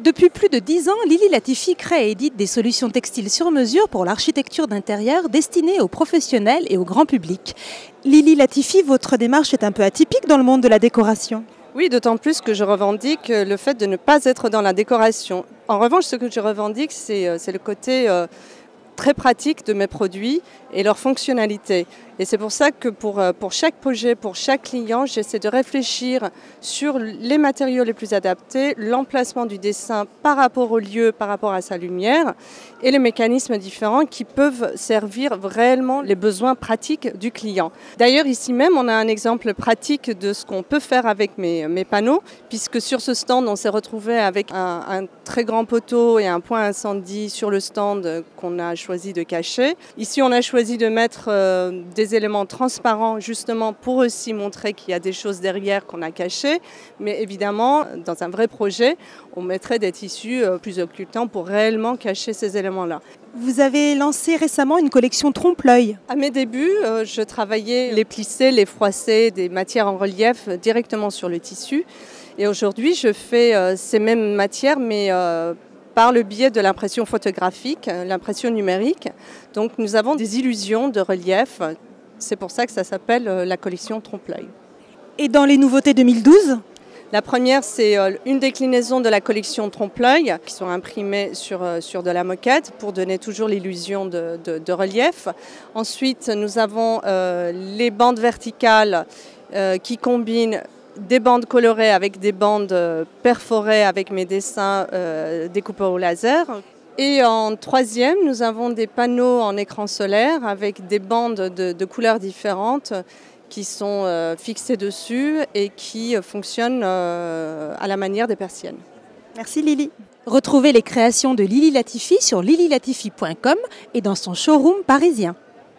Depuis plus de 10 ans, Lili Latifi crée et édite des solutions textiles sur mesure pour l'architecture d'intérieur destinées aux professionnels et au grand public. Lili Latifi, votre démarche est un peu atypique dans le monde de la décoration. Oui, d'autant plus que je revendique le fait de ne pas être dans la décoration. En revanche, ce que je revendique, c'est le côté très pratique de mes produits et leur fonctionnalité. Et c'est pour ça que pour chaque projet, pour chaque client, j'essaie de réfléchir sur les matériaux les plus adaptés, l'emplacement du dessin par rapport au lieu, par rapport à sa lumière et les mécanismes différents qui peuvent servir réellement les besoins pratiques du client. D'ailleurs, ici même, on a un exemple pratique de ce qu'on peut faire avec mes panneaux, puisque sur ce stand, on s'est retrouvé avec un très grand poteau et un point incendie sur le stand qu'on a choisi de cacher. Ici, on a choisi de mettre des éléments transparents justement pour aussi montrer qu'il y a des choses derrière qu'on a cachées. Mais évidemment, dans un vrai projet, on mettrait des tissus plus occultants pour réellement cacher ces éléments-là. Vous avez lancé récemment une collection trompe-l'œil. À mes débuts, je travaillais les plissés, les froissés, des matières en relief directement sur le tissu. Et aujourd'hui, je fais ces mêmes matières, mais par le biais de l'impression photographique, l'impression numérique. Donc nous avons des illusions de relief. C'est pour ça que ça s'appelle la collection Trompe-l'œil. Et dans les nouveautés 2012 ? La première, c'est une déclinaison de la collection Trompe-l'œil qui sont imprimées sur de la moquette pour donner toujours l'illusion de relief. Ensuite, nous avons les bandes verticales qui combinent des bandes colorées avec des bandes perforées avec mes dessins découpés au laser. Et en troisième, nous avons des panneaux en écran solaire avec des bandes de couleurs différentes qui sont fixées dessus et qui fonctionnent à la manière des persiennes. Merci Lili. Retrouvez les créations de Lili Latifi sur lililatifi.com et dans son showroom parisien.